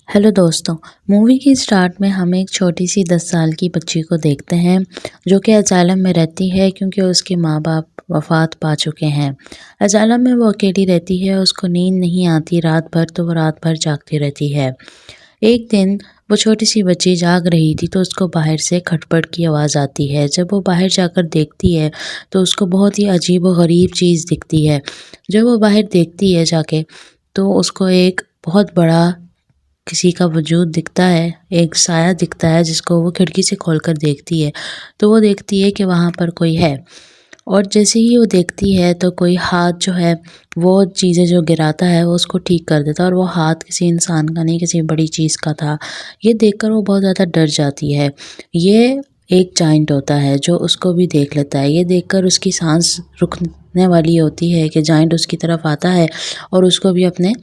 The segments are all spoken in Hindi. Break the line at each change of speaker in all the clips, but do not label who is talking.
हेलो दोस्तों। मूवी की स्टार्ट में हम एक छोटी सी 10 साल की बच्ची को देखते हैं जो कि असाइलम में रहती है क्योंकि उसके माँ बाप वफात पा चुके हैं। असाइलम में वो अकेली रहती है, उसको नींद नहीं आती रात भर, तो वो रात भर जागती रहती है। एक दिन वो छोटी सी बच्ची जाग रही थी तो उसको बाहर से खटपट की आवाज़ आती है। जब वो बाहर जाकर देखती है तो उसको बहुत ही अजीब व गरीब चीज़ दिखती है। जब वो बाहर देखती है जाके तो उसको एक बहुत बड़ा किसी का वजूद दिखता है, एक साया दिखता है जिसको वो खिड़की से खोलकर देखती है। तो वो देखती है कि वहाँ पर कोई है और जैसे ही वो देखती है तो कोई हाथ जो है वो चीज़ें जो गिराता है वो उसको ठीक कर देता है और वो हाथ किसी इंसान का नहीं, किसी बड़ी चीज़ का था। ये देखकर वो बहुत ज़्यादा डर जाती है। ये एक जायंट होता है जो उसको भी देख लेता है। ये देखकर उसकी साँस रुकने वाली होती है कि जायंट उसकी तरफ आता है और उसको भी अपने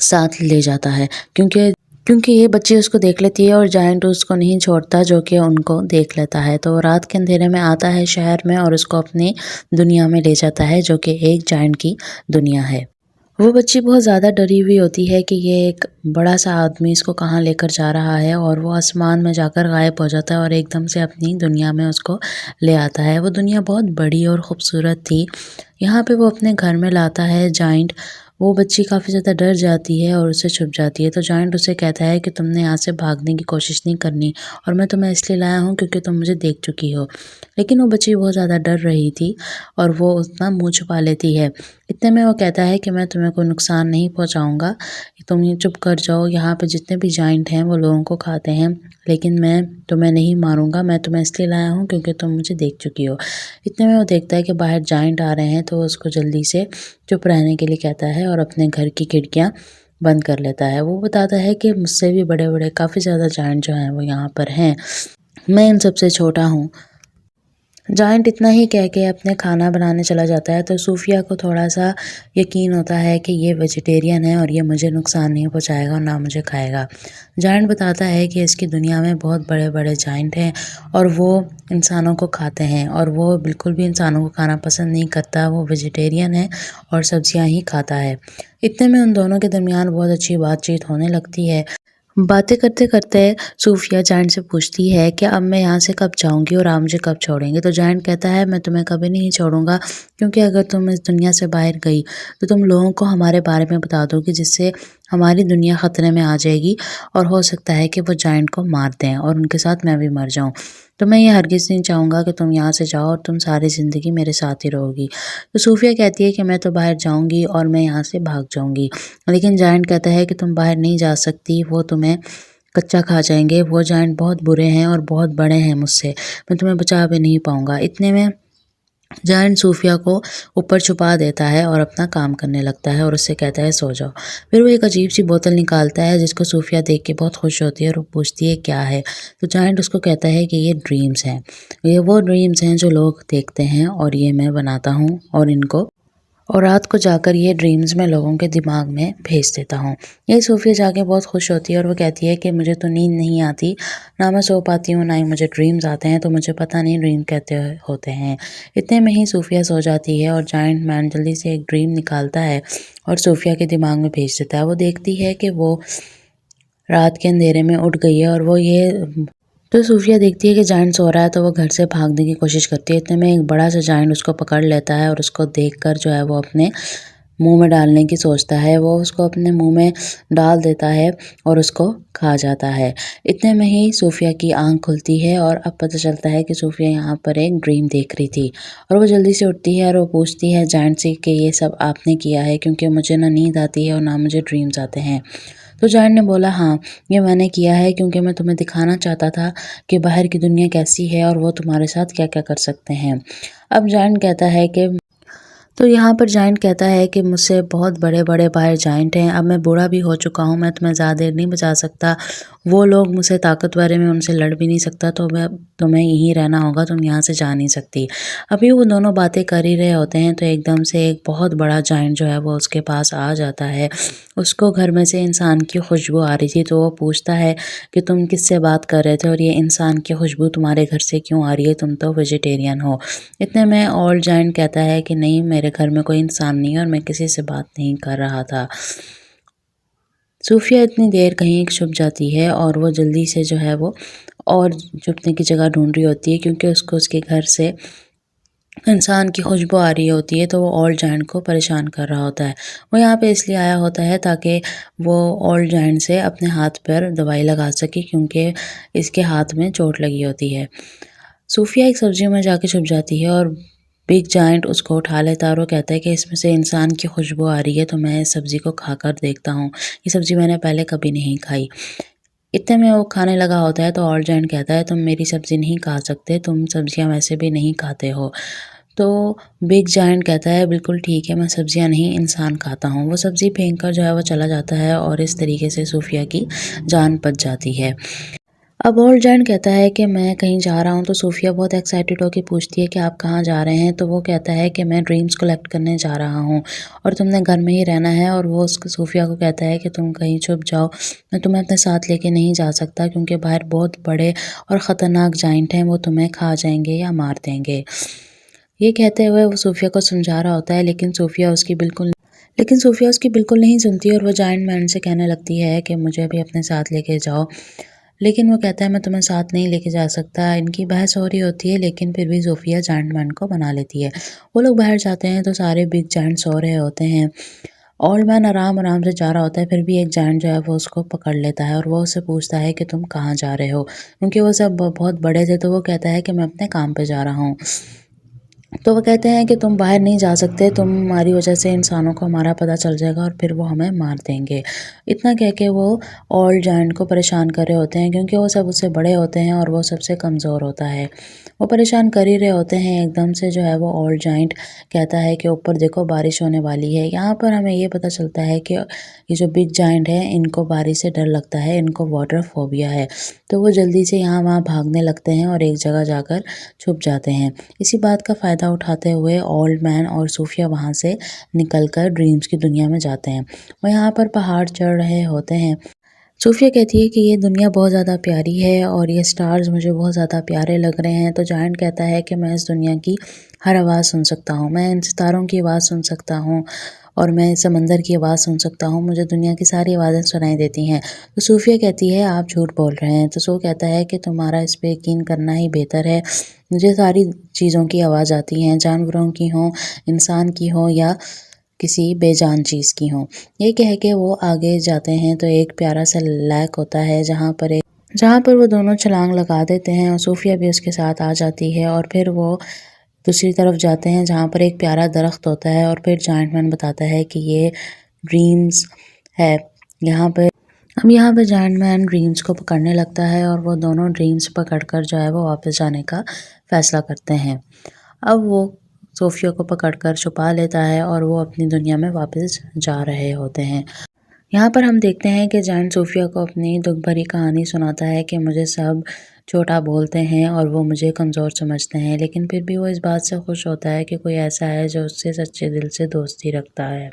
साथ ले जाता है क्योंकि ये बच्ची उसको देख लेती है और जायंट उसको नहीं छोड़ता जो कि उनको देख लेता है। तो वो रात के अंधेरे में आता है शहर में और उसको अपनी दुनिया में ले जाता है जो कि एक जायंट की दुनिया है। वो बच्ची बहुत ज़्यादा डरी हुई होती है कि ये एक बड़ा सा आदमी इसको कहाँ लेकर जा रहा है और वो आसमान में जाकर गायब हो जाता है और एकदम से अपनी दुनिया में उसको ले आता है। वो दुनिया बहुत बड़ी और ख़ूबसूरत थी। यहाँ पे वो अपने घर में लाता है जायंट। वो बच्ची काफ़ी ज़्यादा डर जाती है और उससे छुप जाती है। तो जायंट उसे कहता है कि तुमने यहाँ से भागने की कोशिश नहीं करनी और मैं तुम्हें इसलिए लाया हूँ क्योंकि तुम मुझे देख चुकी हो। लेकिन वो बच्ची बहुत ज़्यादा डर रही थी और वो उतना मुँह छुपा लेती है। इतने में वो कहता है कि मैं तुम्हें कोई नुकसान नहीं पहुँचाऊँगा, तुम ये चुप कर जाओ। यहाँ पे जितने भी जायंट हैं वो लोगों को खाते हैं, लेकिन मैं तुम्हें नहीं मारूँगा। मैं तुम्हें इसलिए लाया हूँ क्योंकि तुम मुझे देख चुकी हो। इतने में वो देखता है कि बाहर जायंट आ रहे हैं तो वो उसको जल्दी से चुप रहने के लिए कहता है और अपने घर की खिड़कियाँ बंद कर लेता है। वो बताता है कि मुझसे भी बड़े-बड़े काफ़ी ज़्यादा जायंट जो हैं वो यहाँ पर हैं। मैं इन सबसे छोटा हूँ। जायंट इतना ही कह के अपने खाना बनाने चला जाता है तो सूफिया को थोड़ा-सा यकीन होता है कि ये वेजिटेरियन है और ये मुझे नुकसान नहीं पहुँचाएगा और ना मुझे खाएगा। जायंट बताता है कि इसकी दुनिया में बहुत बड़े-बड़े जायंट हैं और वो इंसानों को खाते हैं और वो बिल्कुल भी इंसानों को खाना पसंद नहीं करता। वो वेजिटेरियन है और सब्जियाँ ही खाता है। इतने में उन दोनों के दरमियान बहुत अच्छी बातचीत होने लगती है। बातें करते-करते सूफिया जायंट से पूछती है कि अब मैं यहाँ से कब जाऊँगी और आप मुझे कब छोड़ेंगे? तो जायंट कहता है मैं तुम्हें कभी नहीं छोड़ूँगा क्योंकि अगर तुम इस दुनिया से बाहर गई तो तुम लोगों को हमारे बारे में बता दोगी जिससे हमारी दुनिया ख़तरे में आ जाएगी और हो सकता है कि वो जायंट को मार दें और उनके साथ मैं भी मर जाऊँ। तो मैं ये हरगिज़ नहीं चाहूँगा कि तुम यहाँ से जाओ और तुम सारी ज़िंदगी मेरे साथ ही रहोगी। तो सूफिया कहती है कि मैं तो बाहर जाऊँगी और मैं यहाँ से भाग जाऊँगी। लेकिन जायंट कहता है कि तुम बाहर नहीं जा सकती, वो तुम्हें कच्चा खा जाएँगे। वो जायंट बहुत बुरे हैं और बहुत बड़े हैं मुझसे, मैं तुम्हें बचा भी नहीं पाऊँगा। इतने में जायंट सूफिया को ऊपर छुपा देता है और अपना काम करने लगता है और उससे कहता है सो जाओ। फिर वो एक अजीब-सी बोतल निकालता है जिसको सूफिया देख के बहुत खुश होती है और वो पूछती है क्या है? तो जायंट उसको कहता है कि ये ड्रीम्स हैं। ये वो ड्रीम्स हैं जो लोग देखते हैं और ये मैं बनाता हूँ और इनको और रात को जाकर ये ड्रीम्स मैं लोगों के दिमाग में भेज देता हूँ। ये सूफिया जाके बहुत खुश होती है और वो कहती है कि मुझे तो नींद नहीं आती, ना मैं सो पाती हूँ, ना ही मुझे ड्रीम्स आते हैं, तो मुझे पता नहीं ड्रीम कहते होते हैं। इतने में ही सूफिया सो जाती है और जायंट मैन जल्दी से एक ड्रीम निकालता है और सूफिया के दिमाग में भेज देता है। वो देखती है कि वो रात के अंधेरे में उठ गई है और वो ये तो सूफिया देखती है कि जायंट सो रहा है तो वो घर से भागने की कोशिश करती है। इतने में एक बड़ा सा जायंट उसको पकड़ लेता है और उसको देखकर जो है वो अपने मुंह में डालने की सोचता है। वो उसको अपने मुंह में डाल देता है और उसको खा जाता है। इतने में ही सूफिया की आंख खुलती है और अब पता चलता है कि सूफिया यहाँ पर एक ड्रीम देख रही थी और वो जल्दी से उठती है और वो पूछती है जायंट से कि ये सब आपने किया है क्योंकि मुझे ना नींद आती है और ना मुझे ड्रीम्स आते हैं। तो जायंट ने बोला हाँ, ये मैंने किया है क्योंकि मैं तुम्हें दिखाना चाहता था कि बाहर की दुनिया कैसी है और वो तुम्हारे साथ क्या-क्या कर सकते हैं। अब जायंट कहता है कि तो यहाँ पर जायंट कहता है कि मुझसे बहुत बड़े-बड़े बाहर जायंट हैं। अब मैं बूढ़ा भी हो चुका हूँ, मैं तुम्हें ज़्यादा देर नहीं बचा सकता। वो लोग मुझसे ताकतवर हैं, मैं उनसे लड़ भी नहीं सकता, तो मैं तुम्हें यहीं रहना होगा, तुम यहाँ से जा नहीं सकती। अभी वो दोनों बातें कर ही रहे होते हैं तो एकदम से एक बहुत बड़ा जायंट जो है वो उसके पास आ जाता है। उसको घर में से इंसान की खुशबू आ रही थी तो वो पूछता है कि तुम किससे बात कर रहे थे और ये इंसान की खुशबू तुम्हारे घर से क्यों आ रही है? तुम तो वेजिटेरियन हो। इतने में ओल्ड जायंट कहता है कि नहीं, मेरे घर में कोई इंसान नहीं है और मैं किसी से बात नहीं कर रहा था। सूफिया इतनी देर कहीं छुप जाती है और वो जल्दी से जो है वो और छुपने की जगह ढूंढ रही होती है, क्योंकि उसको उसके घर से इंसान की खुशबू आ रही होती है। तो वो ओल्ड जाइंट को परेशान कर रहा होता है। वो यहाँ पे इसलिए आया होता है ताकि वो ओल्ड जाइंट से अपने हाथ पर दवाई लगा सके, क्योंकि इसके हाथ में चोट लगी होती है। सूफिया एक सब्जी में जाके छुप जाती है और बिग जाइंट उसको उठा लेता है और वो कहता है कि इसमें से इंसान की खुशबू आ रही है, तो मैं इस सब्जी को खाकर देखता हूँ। ये सब्जी मैंने पहले कभी नहीं खाई। इतने में वो खाने लगा होता है तो ओल्ड जाइंट कहता है, तुम मेरी सब्जी नहीं खा सकते, तुम सब्जियां वैसे भी नहीं खाते हो। तो बिग जायंट कहता है, बिल्कुल ठीक है, मैं सब्जियां नहीं इंसान खाता हूँ। वो सब्जी फेंक कर जो है वो चला जाता है और इस तरीके से सूफिया की जान बच जाती है। अब ओल्ड जायंट कहता है कि मैं कहीं जा रहा हूँ। तो सूफिया बहुत एक्साइटेड होकर पूछती है कि आप कहाँ जा रहे हैं। तो वो कहता है कि मैं ड्रीम्स कलेक्ट करने जा रहा हूँ और तुमने घर में ही रहना है। और वो उसको सूफिया को कहता है कि तुम कहीं छुप जाओ, मैं तुम्हें अपने साथ लेके नहीं जा सकता, क्योंकि बाहर बहुत बड़े और ख़तरनाक जाइंट हैं, वो तुम्हें खा जाएंगे या मार देंगे। ये कहते हुए वो सूफिया को समझा रहा होता है, लेकिन सूफिया उसकी बिल्कुल नहीं सुनती और वो जायंट मैन से कहने लगती है कि मुझे भी अपने साथ लेके जाओ। लेकिन वो कहता है, मैं तुम्हें साथ नहीं लेके जा सकता। इनकी बहस हो रही होती है, लेकिन फिर भी सूफिया जायंट मैन को बना लेती है। वो लोग बाहर जाते हैं तो सारे बिग जायंट सो रहे होते हैं। ओल्ड मैन आराम आराम से जा रहा होता है, फिर भी एक जायंट जो है वो उसको पकड़ लेता है और वो उससे पूछता है कि तुम कहाँ जा रहे हो, क्योंकि वो सब बहुत बड़े थे। तो वो कहता है कि मैं अपने काम पे जा रहा हूँ। तो वो कहते हैं कि तुम बाहर नहीं जा सकते, तुम्हारी वजह से इंसानों को हमारा पता चल जाएगा और फिर वो हमें मार देंगे। इतना कह के वो ओल्ड जायंट को परेशान कर रहे होते हैं, क्योंकि वो सब उससे बड़े होते हैं और वो सबसे कमज़ोर होता है। वो परेशान कर ही रहे होते हैं, एकदम से जो है वो ओल्ड जायंट कहता है कि ऊपर देखो बारिश होने वाली है। यहाँ पर हमें ये पता चलता है कि ये जो बिग जायंट है इनको बारिश से डर लगता है, इनको वाटर फोबिया है। तो वो जल्दी से यहाँ वहाँ भागने लगते हैं और एक जगह जाकर छुप जाते हैं। इसी बात का फ़ायदा उठाते हुए ओल्ड मैन और सूफिया वहाँ से निकलकर ड्रीम्स की दुनिया में जाते हैं। वो यहाँ पर पहाड़ चढ़ रहे होते हैं। सूफिया कहती है कि ये दुनिया बहुत ज़्यादा प्यारी है और ये स्टार्स मुझे बहुत ज़्यादा प्यारे लग रहे हैं। तो जायंट कहता है कि मैं इस दुनिया की हर आवाज़ सुन सकता हूँ, मैं इन सितारों की आवाज़ सुन सकता हूँ और मैं समंदर की आवाज़ सुन सकता हूँ, मुझे दुनिया की सारी आवाज़ें सुनाई देती हैं। तो सूफिया कहती है, आप झूठ बोल रहे हैं। तो सो कहता है कि तुम्हारा इस पे यकीन करना ही बेहतर है। मुझे सारी चीज़ों की आवाज़ आती हैं, जानवरों की हों, इंसान की हो या किसी बेजान चीज़ की हो। ये कह के वो आगे जाते हैं तो एक प्यारा सा लेक होता है, जहाँ पर वो दोनों छलांग लगा देते हैं और सूफिया भी उसके साथ आ जाती है। और फिर वो दूसरी तरफ जाते हैं जहाँ पर एक प्यारा दरख्त होता है और फिर जायंट मैन बताता है कि ये ड्रीम्स है। यहाँ पे यहाँ पे जायंट मैन ड्रीम्स को पकड़ने लगता है और वो दोनों ड्रीम्स पकड़कर जो है वो वापस जाने का फैसला करते हैं। अब वो सोफिया को पकड़कर छुपा लेता है और वो अपनी दुनिया में वापस जा रहे होते हैं। यहाँ पर हम देखते हैं कि जायंट सोफिया को अपनी दुख भरी कहानी सुनाता है कि मुझे सब छोटा बोलते हैं और वो मुझे कमज़ोर समझते हैं, लेकिन फिर भी वो इस बात से खुश होता है कि कोई ऐसा है जो उससे सच्चे दिल से दोस्ती रखता है।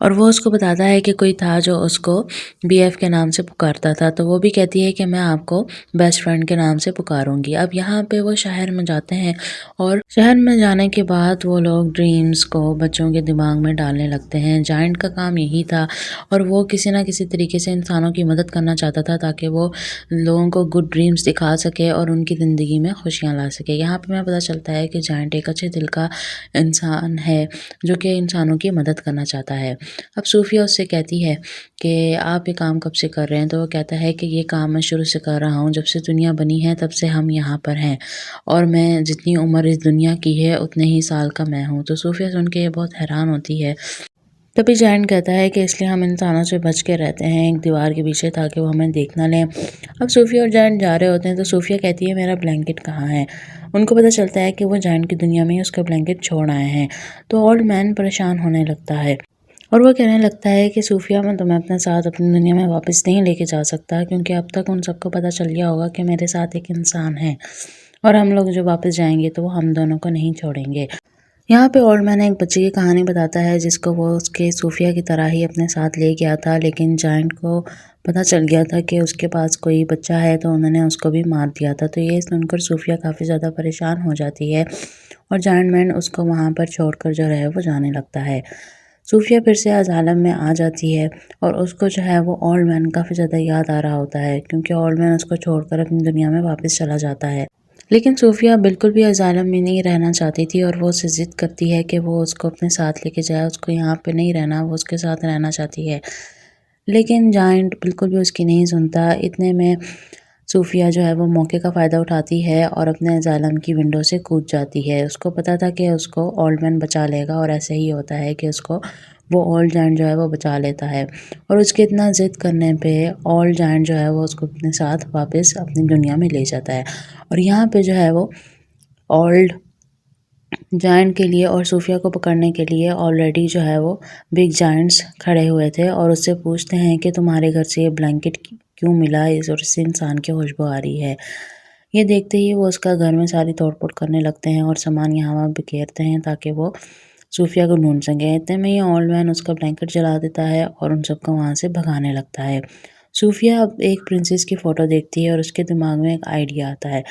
और वो उसको बताता है कि कोई था जो उसको बीएफ के नाम से पुकारता था। तो वो भी कहती है कि मैं आपको बेस्ट फ्रेंड के नाम से पुकारूंगी। अब यहाँ पे वो शहर में जाते हैं और शहर में जाने के बाद वो लोग ड्रीम्स को बच्चों के दिमाग में डालने लगते हैं। जायंट का काम यही था और वो किसी ना किसी तरीके से इंसानों की मदद करना चाहता था ताकि वो लोगों को गुड ड्रीम्स दिखा सके और उनकी ज़िंदगी में खुशियाँ ला सके। यहाँ पे हमें पता चलता है कि जायंट एक अच्छे दिल का इंसान है जो कि इंसानों की मदद करना चाहता है। अब सूफिया उससे कहती है कि आप ये काम कब से कर रहे हैं। तो वो कहता है कि ये काम मैं शुरू से कर रहा हूँ, जब से दुनिया बनी है तब से हम यहाँ पर हैं और मैं जितनी उम्र इस दुनिया की है उतने ही साल का मैं हूँ। तो सूफिया सुन के बहुत हैरान होती है। तभी जायंट कहता है कि इसलिए हम इंसानों से बच के रहते हैं एक दीवार के पीछे, ताकि वो हमें देख ना लें। अब सूफिया और जायंट जा रहे होते हैं तो सूफिया कहती है, मेरा ब्लैंकेट कहाँ है। उनको पता चलता है कि वो जायंट की दुनिया में ही उसका ब्लैंकेट छोड़ आए हैं। तो ओल्ड मैन परेशान होने लगता है और वो कहने लगता है कि सूफिया, मैं तुम्हें अपने साथ अपनी दुनिया में वापस नहीं लेके जा सकता, क्योंकि अब तक उन सबको पता चल गया होगा कि मेरे साथ एक इंसान है और हम लोग जो वापस जाएंगे तो वो हम दोनों को नहीं छोड़ेंगे। यहाँ पे ओल्ड मैन एक बच्चे की कहानी बताता है जिसको वो उसके सूफिया की तरह ही अपने साथ ले गया था, लेकिन जायंट को पता चल गया था कि उसके पास कोई बच्चा है तो उन्होंने उसको भी मार दिया था। तो ये सुनकर सूफिया काफ़ी ज़्यादा परेशान हो जाती है और जायंट मैन उसको वहाँ पर छोड़कर जो है वो जाने लगता है। सूफिया फिर से आज आलम में आ जाती है और उसको जो है वो ओल्ड मैन काफ़ी ज़्यादा याद आ रहा होता है, क्योंकि ओल्ड मैन उसको छोड़कर अपनी दुनिया में वापस चला जाता है। लेकिन सूफिया बिल्कुल भी अज़ालम में नहीं रहना चाहती थी और वो उससे ज़िद करती है कि वो उसको अपने साथ लेके जाए, उसको यहाँ पे नहीं रहना, वो उसके साथ रहना चाहती है। लेकिन जायंट बिल्कुल भी उसकी नहीं सुनता। इतने में सूफिया जो है वो मौके का फ़ायदा उठाती है और अपने अज़ालम की विंडो से कूद जाती है। उसको पता था कि उसको ओल्ड मैन बचा लेगा और ऐसे ही होता है कि उसको वो ओल्ड जायंट जो है वो बचा लेता है। और उसके इतना ज़िद करने पे ओल्ड जायंट जो है वो उसको अपने साथ वापस अपनी दुनिया में ले जाता है। और यहाँ पे जो है वो ओल्ड जायंट के लिए और सूफिया को पकड़ने के लिए ऑलरेडी जो है वो बिग जायंट्स खड़े हुए थे और उससे पूछते हैं कि तुम्हारे घर से ये ब्लैंकेट क्यों मिला इस और इससे इंसान की खुशबू आ रही है। ये देखते ही वो उसका घर में सारी तोड़-फोड़ करने लगते हैं और सामान यहाँ वहाँ बिखेरते हैं ताकि वो सूफिया को ढूंढ सकें। इतने में ये ओल्ड मैन उसका ब्लैंकेट जला देता है और उन सबको वहाँ से भगाने लगता है। सूफिया अब एक प्रिंसेस की फ़ोटो देखती है और उसके दिमाग में एक आइडिया आता है।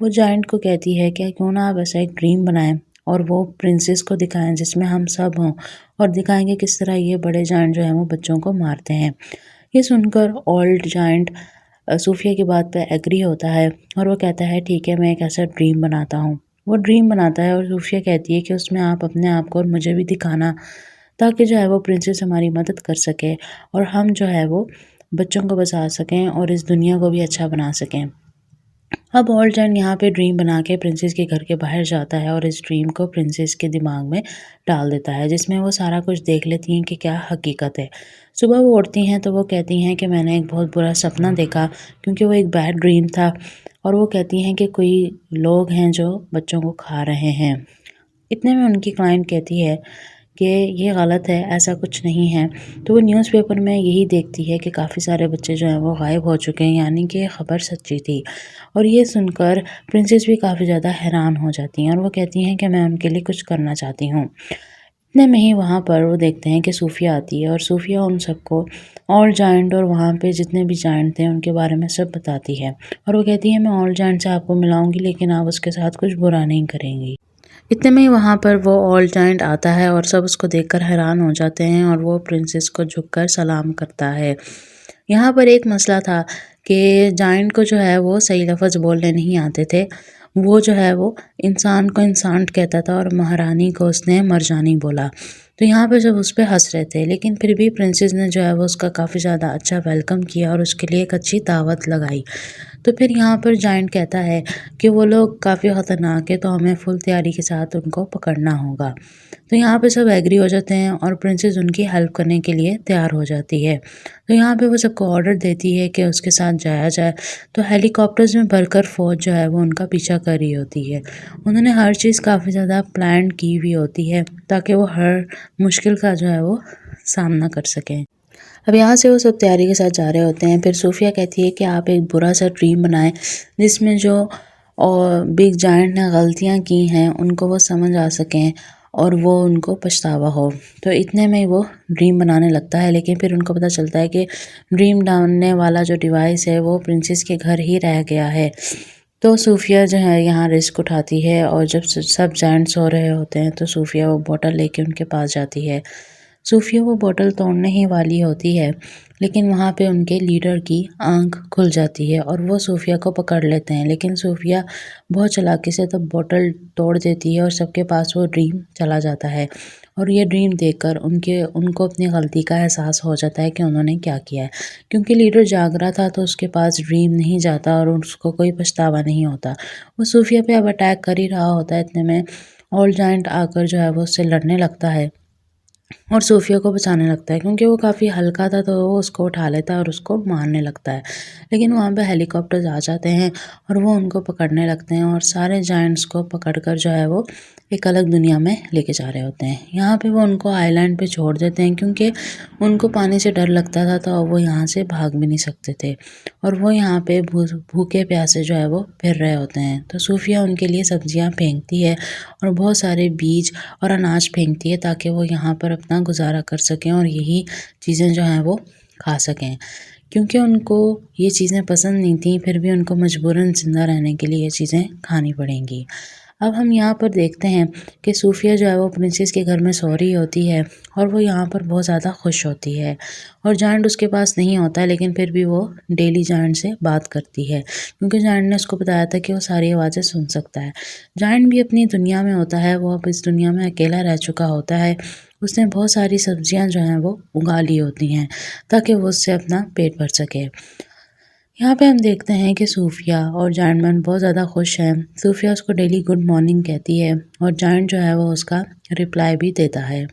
वो जायंट को कहती है कि क्यों ना आप ऐसा एक ड्रीम बनाएं और वो प्रिंसेस को दिखाएं जिसमें हम सब हों और दिखाएंगे किस तरह ये बड़े जायंट जो हैं वो बच्चों को मारते हैं। ये सुनकर ओल्ड जायंट सूफिया की बात पे एग्री होता है और वो कहता है ठीक है, मैं एक ऐसा ड्रीम बनाता हूँ। वो ड्रीम बनाता है और सूफिया कहती है कि उसमें आप अपने आप को और मुझे भी दिखाना, ताकि जो है वो प्रिंसेस हमारी मदद कर सके और हम जो है वो बच्चों को बचा सकें और इस दुनिया को भी अच्छा बना सकें। अब ऑलजैन यहाँ पे ड्रीम बना के प्रिंसेस के घर के बाहर जाता है और इस ड्रीम को प्रिंसेस के दिमाग में डाल देता है, जिसमें वो सारा कुछ देख लेती हैं कि क्या हकीकत है। सुबह वो उठती हैं तो वो कहती हैं कि मैंने एक बहुत बुरा सपना देखा, क्योंकि वो एक बैड ड्रीम था। और वो कहती हैं कि कोई लोग हैं जो बच्चों को खा रहे हैं। इतने में उनकी क्लाइंट कहती है कि ये गलत है, ऐसा कुछ नहीं है। तो वो न्यूज़पेपर में यही देखती है कि काफ़ी सारे बच्चे जो हैं वो गायब हो चुके हैं, यानी कि ये खबर सच्ची थी। और ये सुनकर प्रिंसेस भी काफ़ी ज़्यादा हैरान हो जाती हैं और वो कहती हैं कि मैं उनके लिए कुछ करना चाहती हूँ। इतने में ही वहाँ पर वो देखते हैं कि सूफिया आती है और सूफिया उन सबको ऑल जायंट और वहाँ पे जितने भी जायंट थे उनके बारे में सब बताती है। और वो कहती है मैं ऑल जायंट से आपको मिलाऊंगी, लेकिन आप उसके साथ कुछ बुरा नहीं करेंगी। इतने में ही वहाँ पर वो ऑल जायंट आता है और सब उसको देखकर हैरान हो जाते हैं और वो प्रिंसेस को झुककर सलाम करता है। यहाँ पर एक मसला था कि जायंट को जो है वो सही लफ्ज़ बोलने नहीं आते थे। वो जो है वो इंसान को इंसान कहता था और महारानी को उसने मरजानी बोला। तो यहाँ पे सब उस पे हँस रहे थे, लेकिन फिर भी प्रिंसेस ने जो है वो उसका काफ़ी ज़्यादा अच्छा वेलकम किया और उसके लिए एक अच्छी दावत लगाई। तो फिर यहाँ पर जायंट कहता है कि वो लोग काफ़ी ख़तरनाक है, तो हमें फुल तैयारी के साथ उनको पकड़ना होगा। तो यहाँ पे सब एग्री हो जाते हैं और प्रिंसेस उनकी हेल्प करने के लिए तैयार हो जाती है। तो यहाँ पे वो सबको ऑर्डर देती है कि उसके साथ जाया जाए। तो हेलीकॉप्टर्स में भरकर फ़ौज जो है वो उनका पीछा कर रही होती है। उन्होंने हर चीज़ काफ़ी ज़्यादा प्लान की हुई होती है ताकि वो हर मुश्किल का जो है वो सामना कर सकें। अब यहाँ से वो सब तैयारी के साथ जा रहे होते हैं। फिर सूफिया कहती है कि आप एक बुरा सा ड्रीम बनाएं जिसमें जो और बिग जायंट ने गलतियाँ की हैं उनको वो समझ आ सकें और वो उनको पछतावा हो। तो इतने में वो ड्रीम बनाने लगता है, लेकिन फिर उनको पता चलता है कि ड्रीम डालने वाला जो डिवाइस है वो प्रिंसेस के घर ही रह गया है। तो सूफिया जो है यहाँ रिस्क उठाती है और जब सब जायंट सो रहे होते हैं तो सूफिया वो बोतल लेके उनके पास जाती है। सूफिया वो बोतल तोड़ने ही वाली होती है, लेकिन वहाँ पे उनके लीडर की आंख खुल जाती है और वो सूफिया को पकड़ लेते हैं। लेकिन सूफिया बहुत चालाकी से तब बोतल तोड़ देती है और सबके पास वो ड्रीम चला जाता है। और ये ड्रीम देखकर उनको अपनी गलती का एहसास हो जाता है कि उन्होंने क्या किया है, क्योंकि लीडर जाग रहा था तो उसके पास ड्रीम नहीं जाता और उसको कोई पछतावा नहीं होता। वो सूफिया पे अब अटैक कर ही रहा होता है। इतने में ऑल जायंट आकर जो है वो उससे लड़ने लगता है और सूफिया को बचाने लगता है, क्योंकि वो काफ़ी हल्का था तो वो उसको उठा लेता है और उसको मारने लगता है। लेकिन वहाँ पे हेलीकॉप्टर्स आ जाते हैं और वो उनको पकड़ने लगते हैं और सारे जायंट्स को पकड़कर जो है वो एक अलग दुनिया में लेके जा रहे होते हैं। यहाँ पे वो उनको आइलैंड पे छोड़ देते हैं, क्योंकि उनको पानी से डर लगता था तो वो यहाँ से भाग भी नहीं सकते थे और वो यहाँ पे भूखे प्यासे जो है वो फिर रहे होते हैं। तो सूफिया उनके लिए सब्जियाँ फेंकती है और बहुत सारे बीज और अनाज फेंकती है ताकि वो यहाँ पर अपना गुजारा कर सकें और यही चीज़ें जो हैं वो खा सकें, क्योंकि उनको ये चीज़ें पसंद नहीं थी, फिर भी उनको मजबूरन ज़िंदा रहने के लिए ये चीज़ें खानी पड़ेंगी। अब हम यहाँ पर देखते हैं कि सूफिया जो है वो प्रिंसेस के घर में सो रही होती है और वो यहाँ पर बहुत ज़्यादा खुश होती है और जायंट उसके पास नहीं होता है, लेकिन फिर भी वो डेली जायंट से बात करती है क्योंकि जायंट ने उसको बताया था कि वो सारी आवाज़ें सुन सकता है। जायंट भी अपनी दुनिया में होता है, वो अब इस दुनिया में अकेला रह चुका होता है। उसने बहुत सारी सब्जियां जो हैं वो उगा ली होती हैं ताकि वो उससे अपना पेट भर सके। यहाँ पे हम देखते हैं कि सूफिया और जायंट बहुत ज़्यादा खुश हैं। सूफिया उसको डेली गुड मॉर्निंग कहती है और जायंट जो है वो उसका रिप्लाई भी देता है।